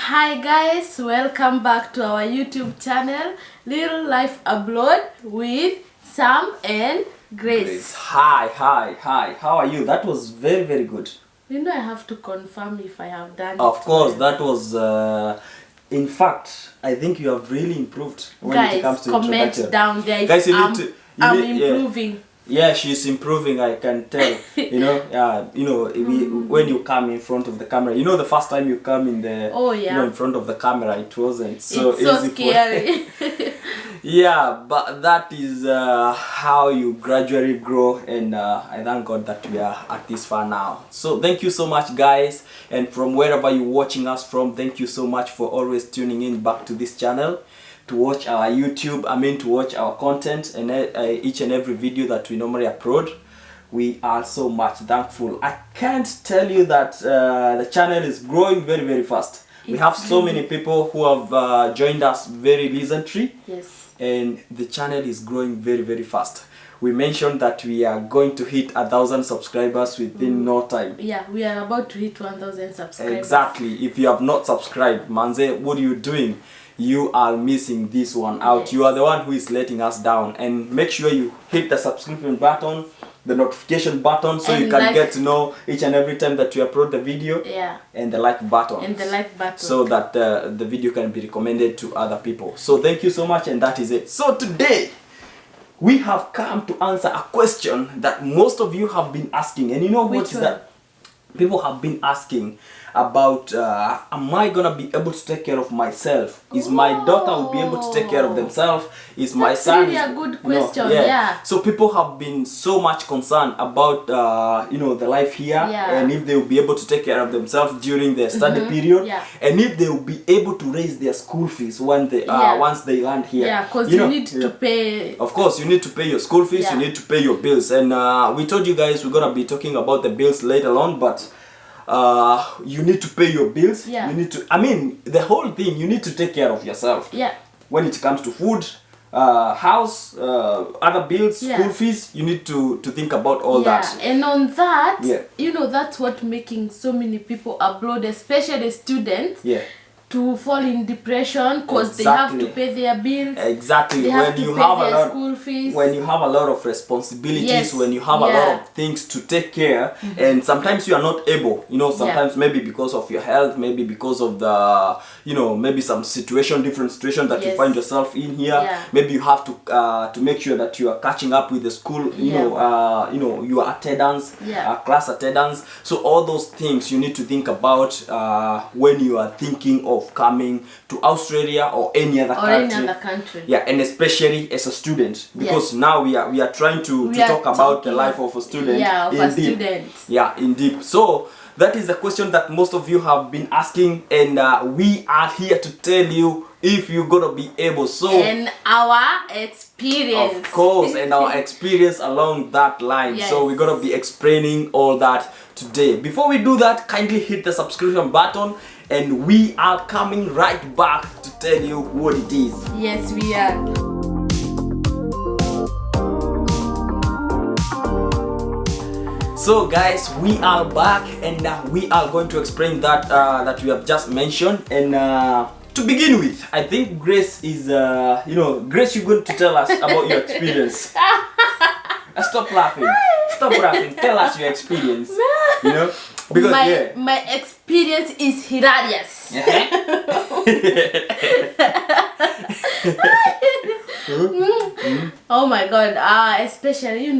Hi guys, welcome back to our YouTube channel, Little Life Abroad with Sam and Grace. Hi. How are you? That was very good. You know I have to confirm if I have done Of it course, well. that was. In fact, I think you have really improved when Guys, it comes to comment introduction. down there if Guys, you need to. I'm improving. Yeah, she's improving. I can tell. When you come in front of the camera, the first time you come in the, in front of the camera, it wasn't so it's so easy. scary. Yeah, but that is how you gradually grow, and I thank God that we are at this far now. So thank you so much, guys, and from wherever you're watching us from, thank you so much for always tuning in back to this channel to watch our YouTube, to watch our content and each and every video that we normally upload. We are so much thankful. I can't tell you that the channel is growing very fast. We have so many people who have joined us very recently. Yes. And the channel is growing very fast. We mentioned that we are going to hit 1,000 subscribers within no time. Yeah, we are about to hit 1,000 subscribers. Exactly. If you have not subscribed, Manze, what are you doing? You are missing this one out. Yes. You are the one who is letting us down. And make sure you hit the subscription button, the notification button, so you can get to know each and every time that we upload the video. Yeah. And the like button. And the like button. So that the video can be recommended to other people. So thank you so much, and that is it. So today, we have come to answer a question that most of you have been asking. And you know what is that? People have been asking about, am I gonna be able to take care of myself? Is my daughter will be able to take care of themselves? Is my son? That's really a good question. Yeah. So people have been so much concerned about the life here, and if they will be able to take care of themselves during their study period, and if they will be able to raise their school fees when they once they land here. Yeah, because you need to pay. Of course, you need to pay your school fees. You need to pay your bills, and we told you guys we're gonna be talking about the bills later on, but you need to pay your bills. You need to, the whole thing, you need to take care of yourself. When it comes to food, house, other bills, school fees, you need to think about all that. And on that, that's what making so many people abroad, especially students, to fall in depression because they have to pay their bills. Exactly. They have to pay their school fees. When you have a lot of responsibilities, when you have a lot of things to take care, and sometimes you are not able, sometimes maybe because of your health, maybe because of the, maybe some different situation that you find yourself in here. Maybe you have to make sure that you are catching up with the school, your attendance, class attendance. So all those things you need to think about when you are thinking of coming to Australia or any other country. Yeah, and especially as a student, because now we are trying to talk about the life of a student. Yeah, of a student. Yeah, in deep. So that is the question that most of you have been asking, and we are here to tell you if you're gonna be able. So and our experience, of course, and our experience along that line. So we're gonna be explaining all that today. Before we do that, kindly hit the subscription button, and we are coming right back to tell you what it is. Yes, we are. So guys, we are back, and we are going to explain that that we have just mentioned. And to begin with, I think Grace is Grace, you're going to tell us about your experience. Stop laughing. Stop laughing. Tell us your experience. Because my experience is hilarious. Oh my God. Especially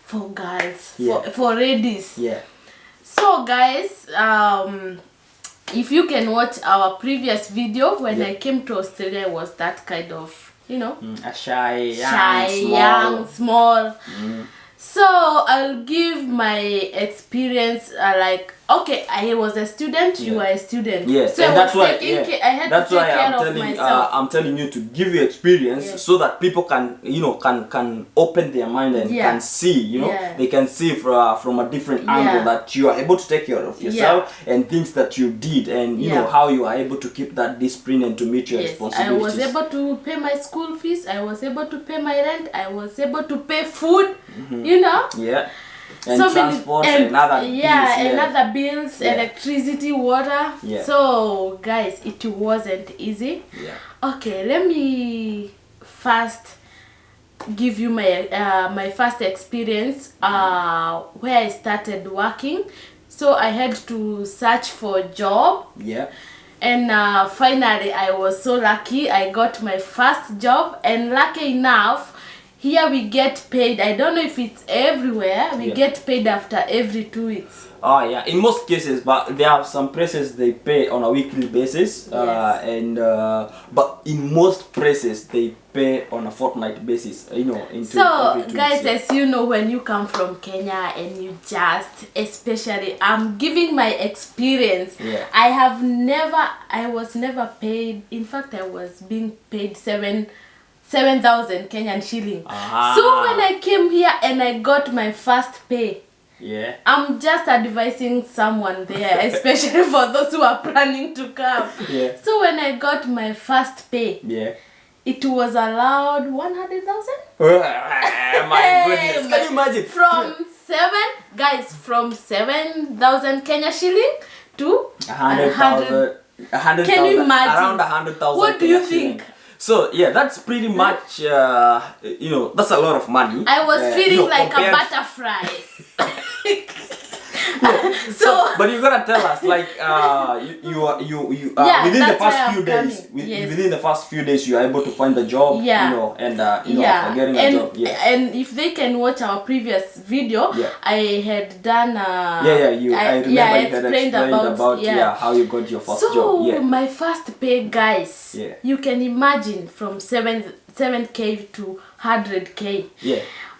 for girls, for ladies. So guys, if you can watch our previous video when I came to Australia, I was that kind of a shy, young, small. So I'll give my experience okay, I was a student, you were a student. Yes, so and that's why I had to take care of myself. I'm telling you to give you experience so that people can can open their mind and can see, they can see from a different angle that you are able to take care of yourself and things that you did, and how you are able to keep that discipline and to meet your responsibilities. I was able to pay my school fees, I was able to pay my rent, I was able to pay food, And so transport many, and other bills. And other bills, electricity, water. Yeah. So guys, it wasn't easy. Yeah. Okay, let me first give you my my first experience where I started working. So I had to search for a job. Yeah. And finally I was so lucky. I got my first job, and lucky enough, here we get paid. I don't know if it's everywhere. We get paid after every 2 weeks. Oh yeah, in most cases, but there are some places they pay on a weekly basis, but in most places they pay on a fortnight basis. You know, into so every 2 guys, weeks, as you know, when you come from Kenya and you just, especially, I'm giving my experience. Yeah. I was never paid. In fact, I was being paid 7,000 Kenyan shilling. So when I came here and I got my first pay, I'm just advising someone there, especially for those who are planning to come. So when I got my first pay, it was allowed 100,000. My goodness, can you imagine? From 7,000 Kenya shilling to 100,000. Can you imagine? Around 100,000. What do you think? So yeah, that's pretty much you know, that's a lot of money. I was feeling like a butterfly. So but you gotta tell us, like within the first few days, within the first few days, you are able to find a job, you know, and after getting a job, and if they can watch our previous video, I had done I remember you had explained about how you got your first job. So my first pay, guys, you can imagine, from 7K to 100K.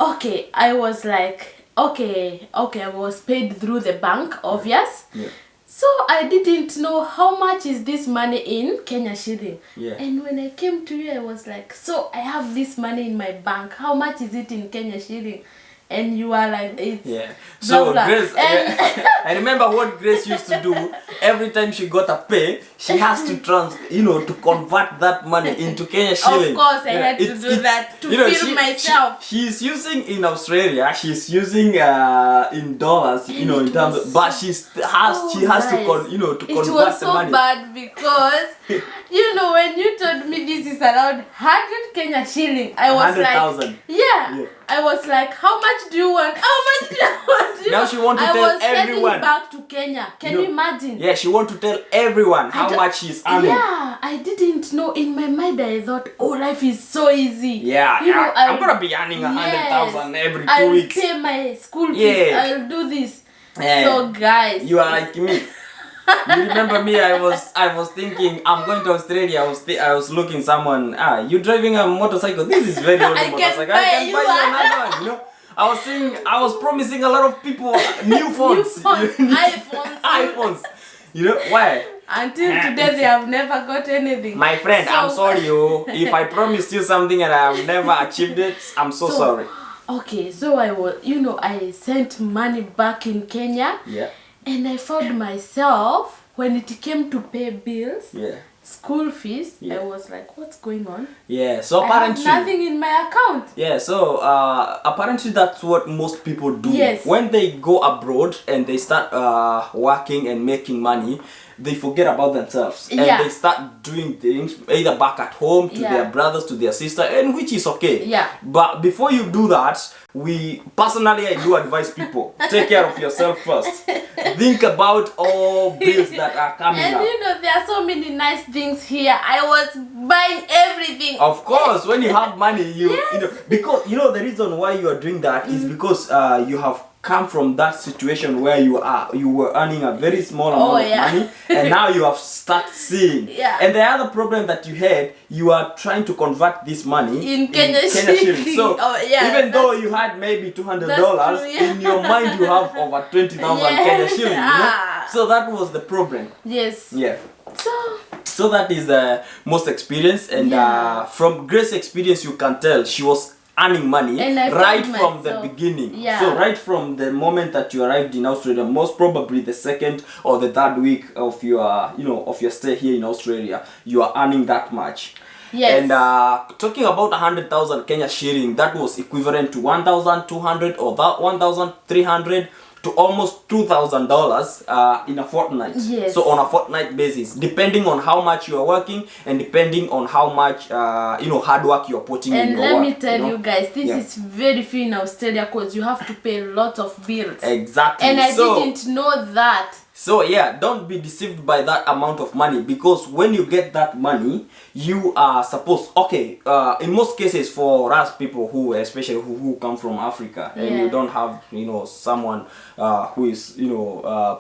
Okay, I was like, okay, I was paid through the bank, obvious. So I didn't know how much is this money in Kenya shilling. And when I came to you, I was like, so I have this money in my bank. How much is it in Kenya shilling? And you are like, it's so blah, blah. Grace, I remember what Grace used to do. Every time she got a pay, she has to to convert that money into Kenya shilling. Of course, I had to do that to feel myself. She's using in Australia. She's using in dollars. In terms of, but she has to convert the money. It was so bad because when you told me this is around 100 Kenya shilling, I was 100,000. I was like, how much do you want? How much do you want? Now she wants to tell everyone. I was back to Kenya. Can you imagine? Yeah, she wants to tell everyone how much she's earning. Yeah, I didn't know. In my mind, I thought, life is so easy. Yeah, I'm gonna be earning 100,000 every 2 weeks. I'll pay my school fees. I'll do this. So guys, you are like me. You remember me? I was thinking I'm going to Australia. I was looking someone. You driving a motorcycle? This is very old motorcycle. I can buy you another one. I was promising a lot of people new phones. iPhones. Why? Until today they have never got anything. My friend, I'm sorry if I promised you something and I have never achieved it, I'm so sorry. Okay, so I was, I sent money back in Kenya. And I found myself, when it came to pay bills, school fees, I was like, what's going on? So apparently I have nothing in my account. So apparently that's what most people do. When they go abroad and they start working and making money, they forget about themselves and they start doing things either back at home to their brothers, to their sister, and which is okay. But before you do that, I do advise people, take care of yourself first. Think about all bills that are coming up. And there are so many nice things here. I was buying everything. Of course, when you have money, because the reason why you are doing that is because you have come from that situation where you were earning a very small amount of money, and now you have started seeing. And the other problem that you had, you are trying to convert this money in Kenya shilling. So even though you had maybe $200, in your mind you have over 20,000 Kenya shilling. So that was the problem. So that is the most experience, and from Grace's experience, you can tell she was earning money right from the beginning. So right from the moment that you arrived in Australia, most probably the second or the third week of your of your stay here in Australia, you are earning that much. Yes. And talking about 100,000 Kenya shilling, that was equivalent to 1,200 or that 1,300 to almost $2,000 in a fortnight. Yes. So on a fortnight basis, depending on how much you are working and depending on how much hard work you're putting in your work. And let me tell you guys, this is very free in Australia because you have to pay a lot of bills. Exactly. And I didn't know that. So yeah, don't be deceived by that amount of money, because when you get that money, you are supposed, in most cases for us people who, especially who come from Africa, and you don't have, someone who is,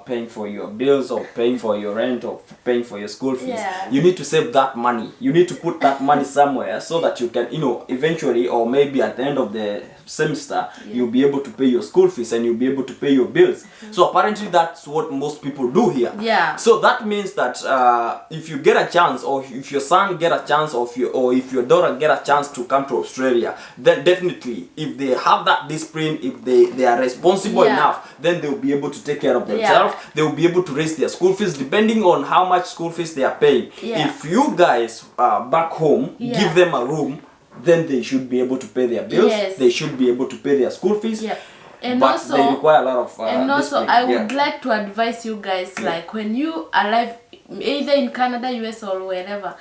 paying for your bills or paying for your rent or paying for your school fees, you need to save that money. You need to put that money somewhere so that you can, eventually, or maybe at the end of the semester, you'll be able to pay your school fees and you'll be able to pay your bills. So apparently that's what most people do here. So that means that if you get a chance, or if your son get a chance, or if your daughter get a chance to come to Australia, then definitely if they have that discipline, if they are responsible enough, then they'll be able to take care of themselves. They will be able to raise their school fees depending on how much school fees they are paying. If you guys back home give them a room, then they should be able to pay their bills. They should be able to pay their school fees. And but also, they require a lot of and also I would like to advise you guys, like when you arrive either in Canada, US or wherever,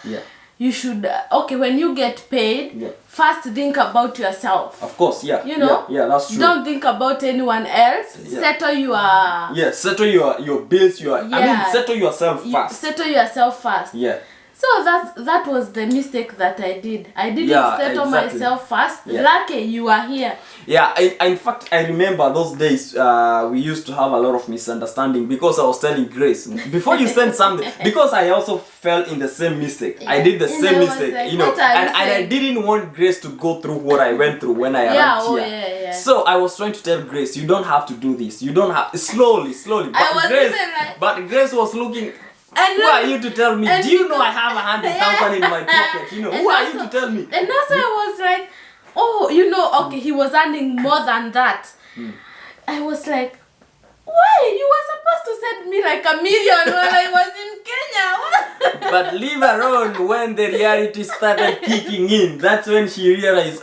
you should when you get paid, first think about yourself. Of course, that's true. Don't think about anyone else. Settle your settle your bills. Settle yourself first. Settle yourself first. So that was the mistake that I did. I didn't settle myself first. Lucky you are here. In fact, I remember those days we used to have a lot of misunderstanding because I was telling Grace, before you send something, because I also fell in the same mistake. I did the same mistake, like, and I didn't want Grace to go through what I went through when I arrived here. So I was trying to tell Grace, you don't have to do this. You don't have, slowly. But Grace was looking. Who are you to tell me? Do you know I have 100,000 in my pocket? Who are you to tell me? And also I was like, he was earning more than that. I was like, why? You were supposed to send me like $1 million when I was in Kenya. But leave alone when the reality started kicking in. That's when she realized,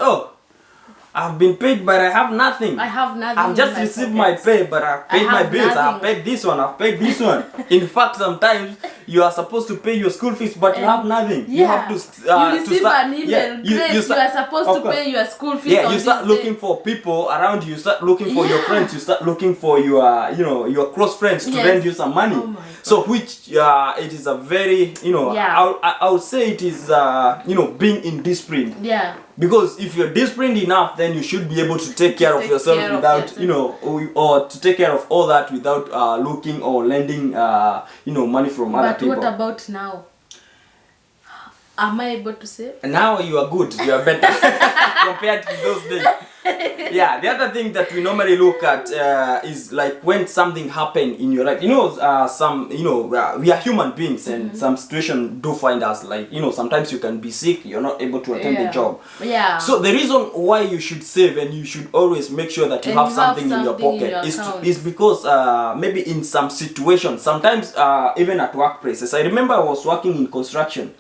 I've been paid, but I have nothing. I've just received my pay, but I've paid my bills. I've paid this one. I've paid this one. In fact, sometimes you are supposed to pay your school fees, but you have nothing. You have to. You receive an email. You are supposed to pay your school fees. You start looking for people around you. You start looking for your friends. You start looking for your, your close friends to lend you some money. So which it is a very, I would say it is being indisciplined. Because if you're disciplined enough, then you should be able to take care of yourself without, or to take care of all that without looking or lending, money from other people. But what about now? Am I able to say? Now you are good. You are better compared to those days. The other thing that we normally look at is like when something happened in your life. We are human beings, and some situations do find us, like, sometimes you can be sick, you're not able to attend the job. So the reason why you should save and you should always make sure that you have something in your pocket is because maybe in some situations, sometimes even at workplaces. I remember I was working in construction.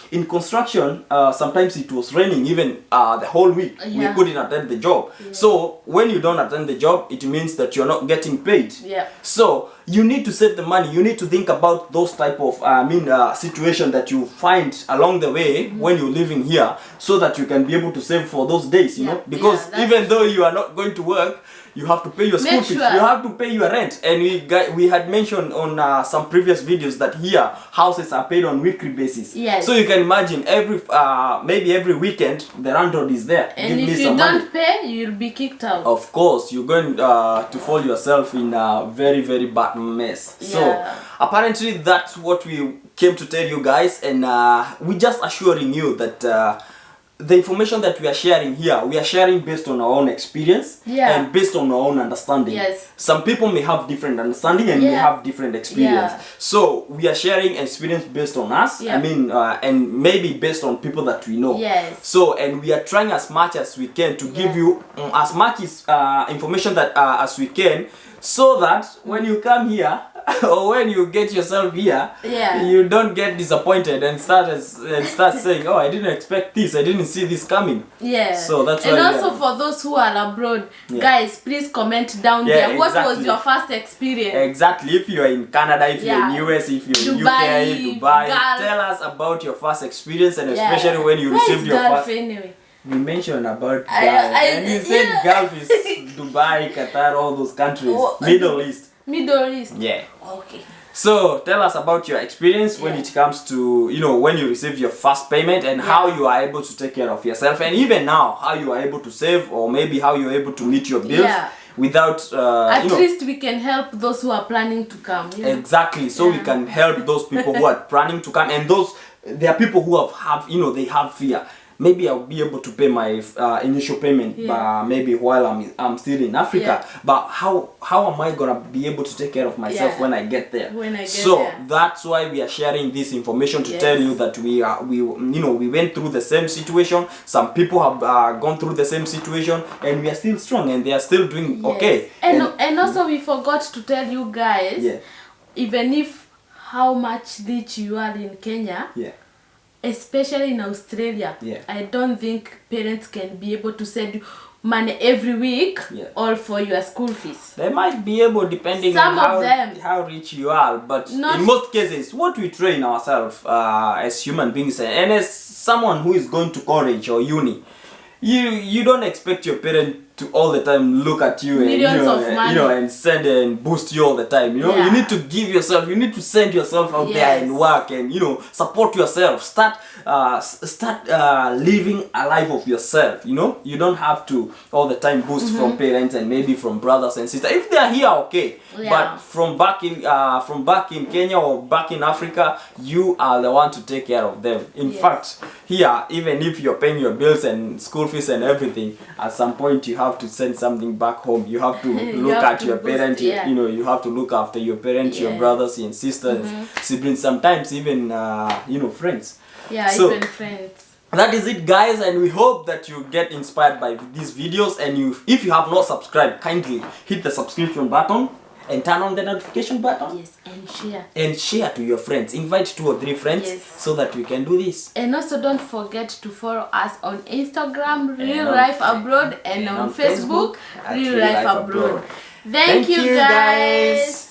In construction, sometimes it was raining even the whole week. We couldn't attend the job. So when you don't attend the job, it means that you're not getting paid. So you need to save the money. You need to think about those type of situation that you find along the way when you're living here, so that you can be able to save for those days. Because even though you are not going to work, you have to pay your school fees. You have to pay your rent. And we had mentioned on some previous videos that here houses are paid on weekly basis. So you can imagine maybe every weekend the landlord is there. And if you don't pay, you'll be kicked out. Of course, you're going to fall yourself in a very, very bad mess. So apparently that's what we came to tell you guys, and we're just assuring you that the information that we are sharing here, we are sharing based on our own experience and based on our own understanding. Some people may have different understanding and may have different experience. So we are sharing experience based on us, and maybe based on people that we know. So, and we are trying as much as we can to give you as much information that as we can, so that when you come here or when you get yourself here, you don't get disappointed and start saying, oh, I didn't expect this, I didn't see this coming. So that's why. And also for those who are abroad, guys, please comment down there. What was your first experience? Exactly. If you are in Canada, if you're in US, if you're in Dubai, tell us about your first experience, and especially when you received your first. Anyway. We mentioned about Gulf, and you said Gulf is Dubai, Qatar, all those countries, Middle East. Yeah. Okay. So tell us about your experience when it comes to, you know, when you received your first payment, and how you are able to take care of yourself, and even now how you are able to save, or maybe how you are able to meet your bills without at least we can help those who are planning to come. Exactly. So we can help those people who are planning to come, and those there are people who have you know, they have fear. Maybe I'll be able to pay my initial payment, maybe while I'm still in Africa. But how am I gonna be able to take care of myself when I get there? That's why we are sharing this information to tell you that we went through the same situation. Some people have gone through the same situation, and we are still strong, and they are still doing okay. And also we forgot to tell you guys, even if how much rich you are in Kenya. Especially in Australia, I don't think parents can be able to send you money every week or for your school fees. They might be able, depending on how rich you are, but in most cases, what we train ourselves as human beings, and as someone who is going to college or uni, you don't expect your parent to all the time look at you and and send and boost you all the time. You need to give yourself, you need to send yourself out there and work, and support yourself. Start living a life of yourself. You don't have to all the time boost from parents and maybe from brothers and sisters. If they are here, okay. But from back in Kenya or back in Africa, you are the one to take care of them. In fact, here, even if you're paying your bills and school fees and everything, at some point you have to send something back home. You have to look at your parents. You have to look after your parents, your brothers and sisters, siblings, sometimes even friends. Even friends. That is it, guys, and we hope that you get inspired by these videos. And if you have not subscribed, kindly hit the subscription button and turn on the notification button. And share. And share to your friends. Invite 2 or 3 friends so that we can do this. And also don't forget to follow us on Instagram, Real Life Abroad, and on Facebook, Real Life Abroad. Thank you, guys.